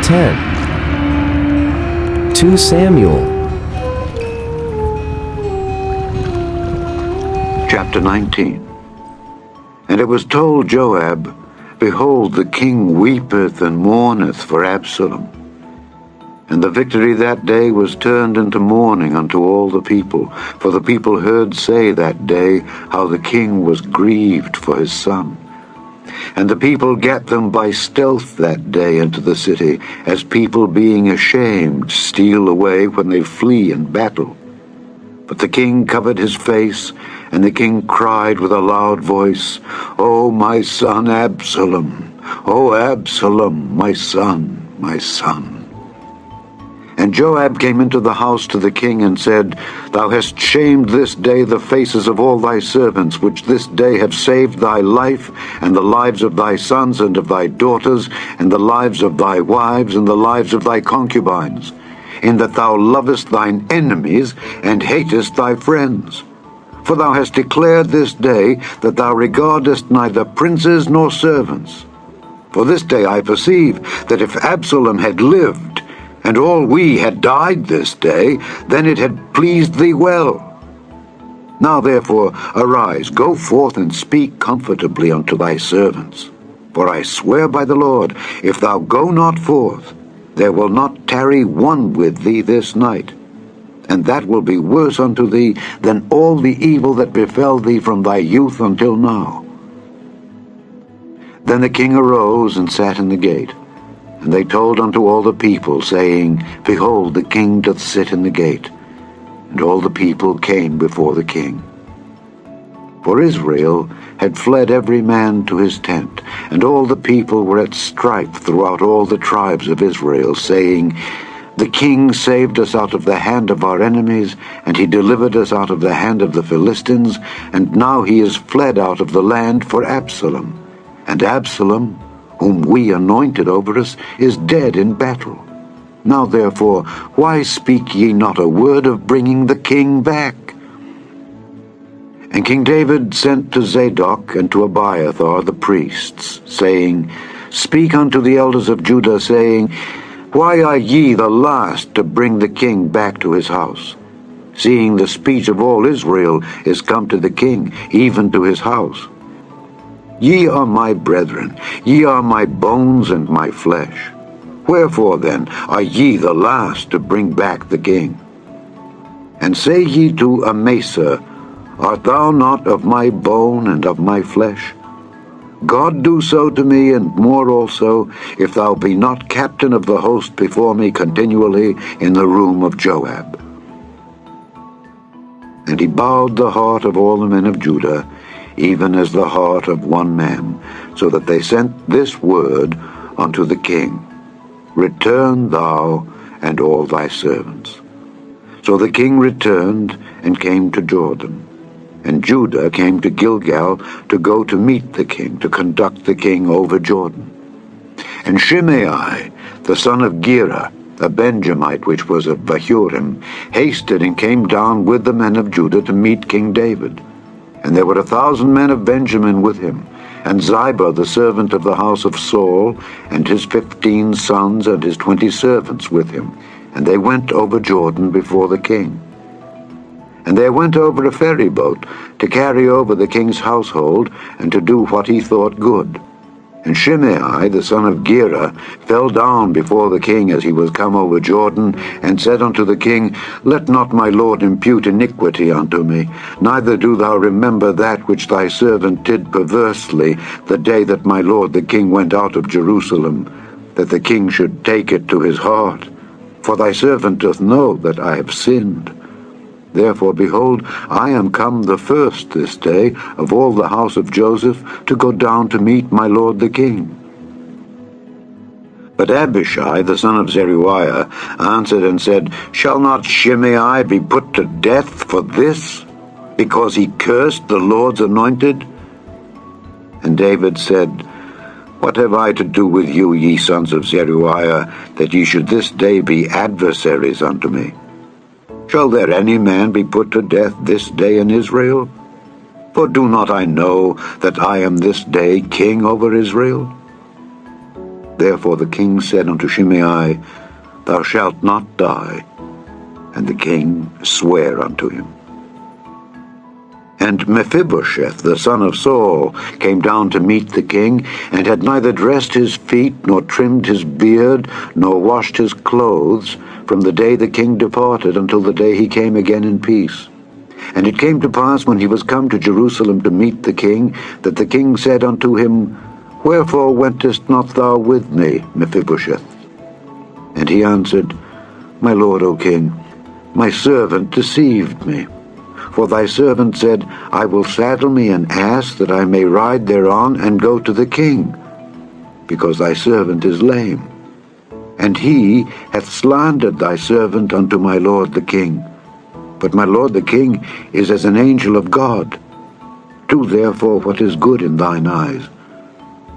10. 2 Samuel. Chapter 19. And it was told Joab, Behold, the king weepeth and mourneth for Absalom. And the victory that day was turned into mourning unto all the people, for the people heard say that day how the king was grieved for his son. And the people gat them by stealth that day into the city, as people being ashamed steal away when they flee in battle. But the king covered his face, and the king cried with a loud voice, O my son Absalom! O Absalom, my son, my son! And Joab came into the house to the king and said, Thou hast shamed this day the faces of all thy servants, which this day have saved thy life, and the lives of thy sons and of thy daughters, and the lives of thy wives, and the lives of thy concubines, in that thou lovest thine enemies, and hatest thy friends. For thou hast declared this day that thou regardest neither princes nor servants. For this day I perceive that if Absalom had lived, and all we had died this day, then it had pleased thee well. Now therefore arise, go forth and speak comfortably unto thy servants. For I swear by the Lord, if thou go not forth, there will not tarry one with thee this night. And that will be worse unto thee than all the evil that befell thee from thy youth until now. Then the king arose and sat in the gate. And they told unto all the people, saying, Behold, the king doth sit in the gate. And all the people came before the king. For Israel had fled every man to his tent, and all the people were at strife throughout all the tribes of Israel, saying, The king saved us out of the hand of our enemies, and he delivered us out of the hand of the Philistines, and now he is fled out of the land for Absalom. And Absalom, whom we anointed over us, is dead in battle. Now therefore, why speak ye not a word of bringing the king back? And King David sent to Zadok and to Abiathar the priests, saying, Speak unto the elders of Judah, saying, Why are ye the last to bring the king back to his house, seeing the speech of all Israel is come to the king, even to his house? Ye are my brethren, ye are my bones and my flesh. Wherefore then are ye the last to bring back the king? And say ye to Amasa, Art thou not of my bone and of my flesh? God do so to me, and more also, if thou be not captain of the host before me continually in the room of Joab. And he bowed the heart of all the men of Judah, even as the heart of one man, so that they sent this word unto the king, Return thou and all thy servants. So the king returned and came to Jordan. And Judah came to Gilgal to go to meet the king, to conduct the king over Jordan. And Shimei, the son of Gera, a Benjamite which was of Bahurim, hasted and came down with the men of Judah to meet King David. And there were 1,000 men of Benjamin with him, and Ziba the servant of the house of Saul, and his 15 sons and his 20 servants with him. And they went over Jordan before the king. And there went over a ferry boat to carry over the king's household, and to do what he thought good. And Shimei, the son of Gera, fell down before the king as he was come over Jordan, and said unto the king, Let not my lord impute iniquity unto me, neither do thou remember that which thy servant did perversely the day that my lord the king went out of Jerusalem, that the king should take it to his heart. For thy servant doth know that I have sinned. Therefore, behold, I am come the first this day of all the house of Joseph to go down to meet my lord the king. But Abishai, the son of Zeruiah, answered and said, Shall not Shimei be put to death for this, because he cursed the Lord's anointed? And David said, What have I to do with you, ye sons of Zeruiah, that ye should this day be adversaries unto me? Shall there any man be put to death this day in Israel? For do not I know that I am this day king over Israel? Therefore the king said unto Shimei, Thou shalt not die. And the king sware unto him. And Mephibosheth, the son of Saul, came down to meet the king, and had neither dressed his feet, nor trimmed his beard, nor washed his clothes, from the day the king departed until the day he came again in peace. And it came to pass, when he was come to Jerusalem to meet the king, that the king said unto him, Wherefore wentest not thou with me, Mephibosheth? And he answered, My lord, O king, my servant deceived me. For thy servant said, I will saddle me an ass, that I may ride thereon, and go to the king, because thy servant is lame. And he hath slandered thy servant unto my lord the king. But my lord the king is as an angel of God. Do therefore what is good in thine eyes.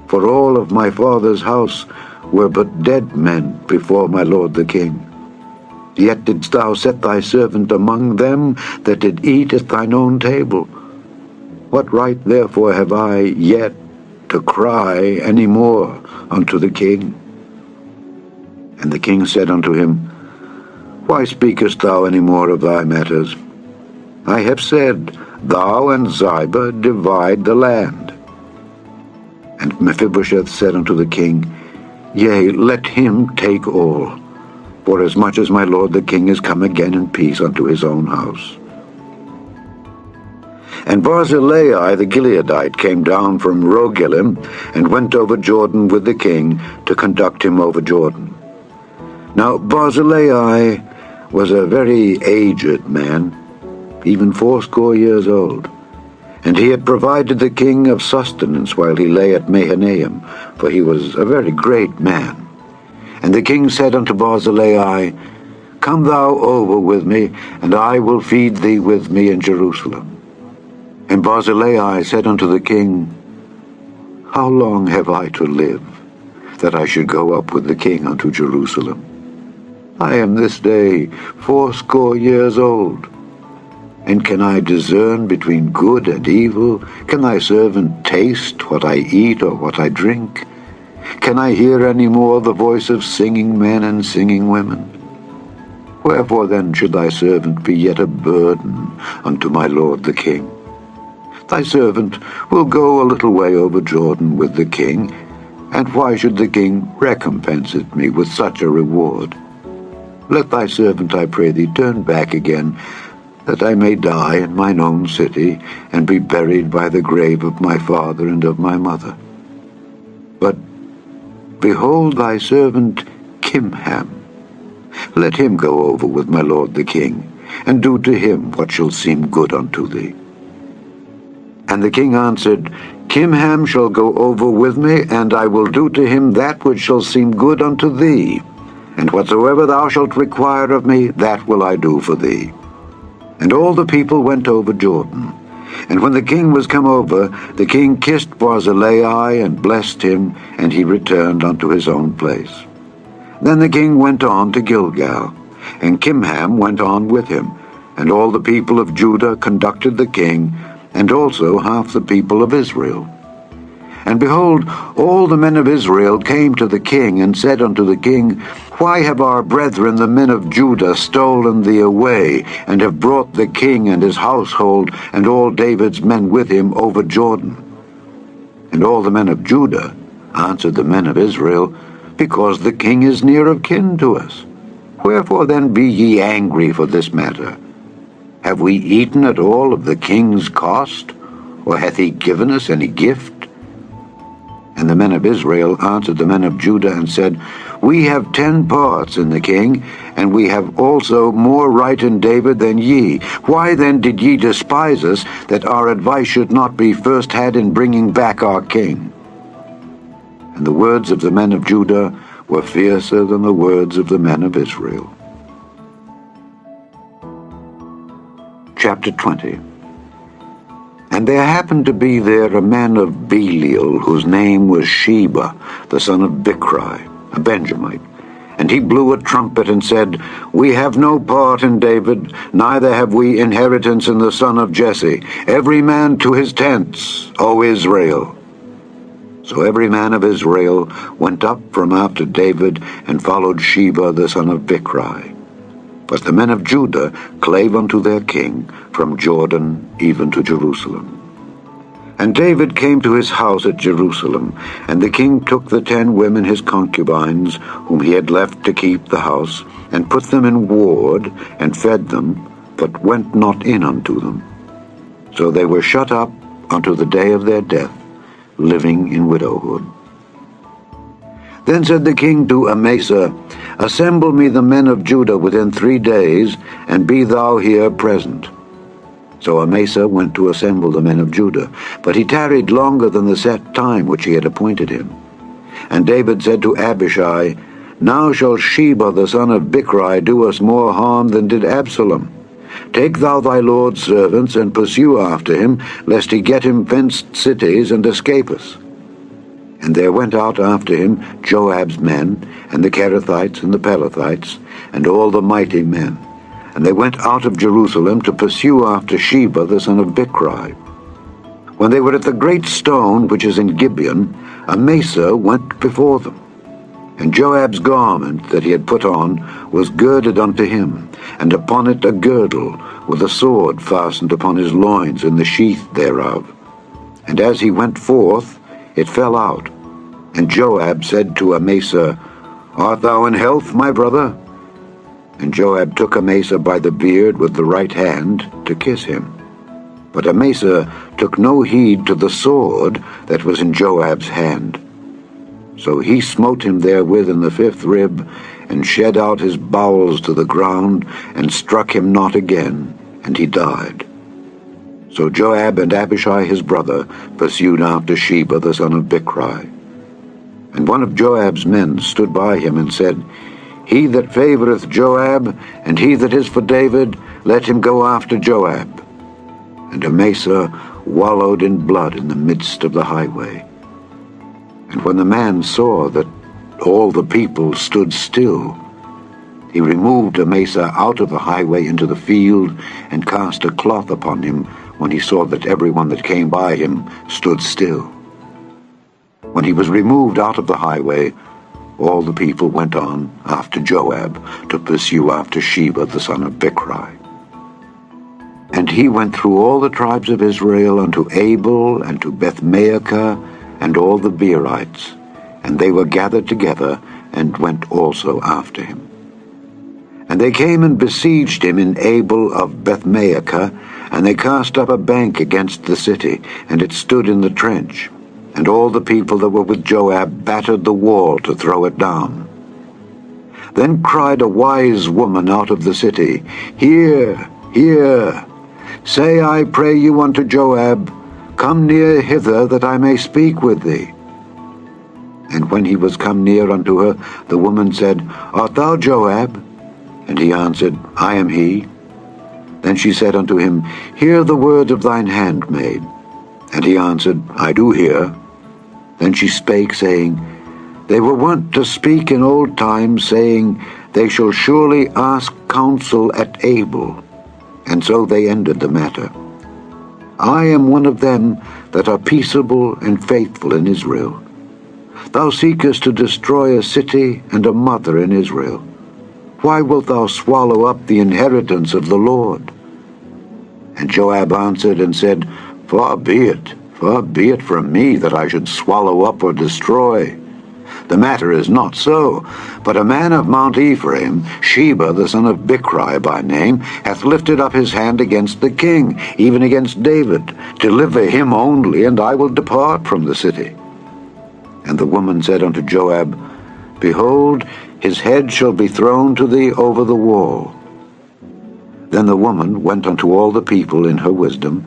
For all of my father's house were but dead men before my lord the king. Yet didst thou set thy servant among them that did eat at thine own table. What right therefore have I yet to cry any more unto the king? And the king said unto him, Why speakest thou any more of thy matters? I have said, Thou and Ziba divide the land. And Mephibosheth said unto the king, Yea, let him take all, forasmuch as my lord the king is come again in peace unto his own house. And Barzillai the Gileadite came down from Rogelim, and went over Jordan with the king, to conduct him over Jordan. Now Barzillai was a very aged man, even 80 years old. And he had provided the king of sustenance while he lay at Mahanaim, for he was a very great man. And the king said unto Barzillai, Come thou over with me, and I will feed thee with me in Jerusalem. And Barzillai said unto the king, How long have I to live, that I should go up with the king unto Jerusalem? I am this day 80 years old. And can I discern between good and evil? Can thy servant taste what I eat or what I drink? Can I hear any more the voice of singing men and singing women? Wherefore then should thy servant be yet a burden unto my lord the king? Thy servant will go a little way over Jordan with the king, and why should the king recompense me with such a reward? Let thy servant, I pray thee, turn back again, that I may die in mine own city, and be buried by the grave of my father and of my mother. But behold thy servant Kimham. Let him go over with my lord the king, and do to him what shall seem good unto thee. And the king answered, Kimham shall go over with me, and I will do to him that which shall seem good unto thee. And whatsoever thou shalt require of me, that will I do for thee. And all the people went over Jordan. And when the king was come over, the king kissed Barzillai and blessed him, and he returned unto his own place. Then the king went on to Gilgal, and Kimham went on with him, and all the people of Judah conducted the king, and also half the people of Israel. And behold, all the men of Israel came to the king, and said unto the king, Why have our brethren the men of Judah stolen thee away, and have brought the king and his household, and all David's men with him, over Jordan? And all the men of Judah answered the men of Israel, Because the king is near of kin to us. Wherefore then be ye angry for this matter? Have we eaten at all of the king's cost, or hath he given us any gift? And the men of Israel answered the men of Judah, and said, We have 10 parts in the king, and we have also more right in David than ye. Why then did ye despise us, that our advice should not be first had in bringing back our king? And the words of the men of Judah were fiercer than the words of the men of Israel. Chapter 20. And there happened to be there a man of Belial, whose name was Sheba, the son of Bichri, a Benjamite. And he blew a trumpet and said, We have no part in David, neither have we inheritance in the son of Jesse. Every man to his tents, O Israel. So every man of Israel went up from after David and followed Sheba the son of Bichri. But the men of Judah clave unto their king from Jordan even to Jerusalem. And David came to his house at Jerusalem, and the king took the 10 women his concubines, whom he had left to keep the house, and put them in ward, and fed them, but went not in unto them. So they were shut up unto the day of their death, living in widowhood. Then said the king to Amasa, Assemble me the men of Judah within 3 days, and be thou here present. So Amasa went to assemble the men of Judah, but he tarried longer than the set time which he had appointed him. And David said to Abishai, Now shall Sheba the son of Bichri do us more harm than did Absalom. Take thou thy lord's servants, and pursue after him, lest he get him fenced cities, and escape us. And there went out after him Joab's men, and the Kerethites and the Pelethites, and all the mighty men. And they went out of Jerusalem to pursue after Sheba the son of Bichri. When they were at the great stone which is in Gibeon, Amasa went before them. And Joab's garment that he had put on was girded unto him, and upon it a girdle, with a sword fastened upon his loins in the sheath thereof. And as he went forth, it fell out. And Joab said to Amasa, Art thou in health, my brother? And Joab took Amasa by the beard with the right hand to kiss him. But Amasa took no heed to the sword that was in Joab's hand. So he smote him therewith in the 5th rib, and shed out his bowels to the ground, and struck him not again, and he died. So Joab and Abishai his brother pursued after Sheba the son of Bichri. And one of Joab's men stood by him and said, He that favoureth Joab, and he that is for David, let him go after Joab. And Amasa wallowed in blood in the midst of the highway. And when the man saw that all the people stood still, he removed Amasa out of the highway into the field, and cast a cloth upon him, when he saw that every one that came by him stood still. When he was removed out of the highway, all the people went on after Joab to pursue after Sheba the son of Bichri. And he went through all the tribes of Israel unto Abel and to Bethmaachah and all the Beerites, and they were gathered together and went also after him. And they came and besieged him in Abel of Bethmaachah, and they cast up a bank against the city, and it stood in the trench. And all the people that were with Joab battered the wall to throw it down. Then cried a wise woman out of the city, Hear, hear! Say, I pray you unto Joab, Come near hither, that I may speak with thee. And when he was come near unto her, the woman said, Art thou Joab? And he answered, I am he. Then she said unto him, Hear the word of thine handmaid. And he answered, I do hear. Then she spake, saying, They were wont to speak in old times, saying, They shall surely ask counsel at Abel. And so they ended the matter. I am one of them that are peaceable and faithful in Israel. Thou seekest to destroy a city and a mother in Israel. Why wilt thou swallow up the inheritance of the Lord? And Joab answered and said, Far be it from me that I should swallow up or destroy. The matter is not so, but a man of Mount Ephraim, Sheba the son of Bichri by name, hath lifted up his hand against the king, even against David. Deliver him only, and I will depart from the city. And the woman said unto Joab, Behold, his head shall be thrown to thee over the wall. Then the woman went unto all the people in her wisdom,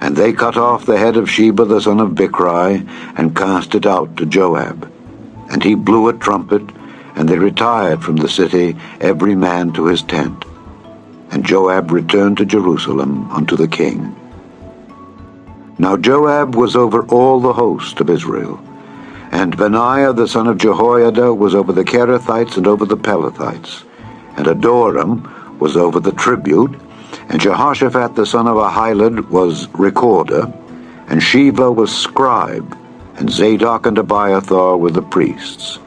and they cut off the head of Sheba the son of Bichri, and cast it out to Joab. And he blew a trumpet, and they retired from the city, every man to his tent. And Joab returned to Jerusalem unto the king. Now Joab was over all the host of Israel, and Benaiah the son of Jehoiada was over the Kerethites and over the Pelethites, and Adoram was over the tribute, and Jehoshaphat the son of Ahilud was recorder, and Sheva was scribe, and Zadok and Abiathar were the priests.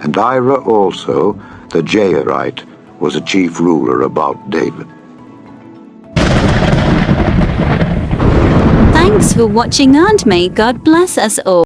And Ira also, the Jairite, was a chief ruler about David. Thanks for watching, and may God bless us all.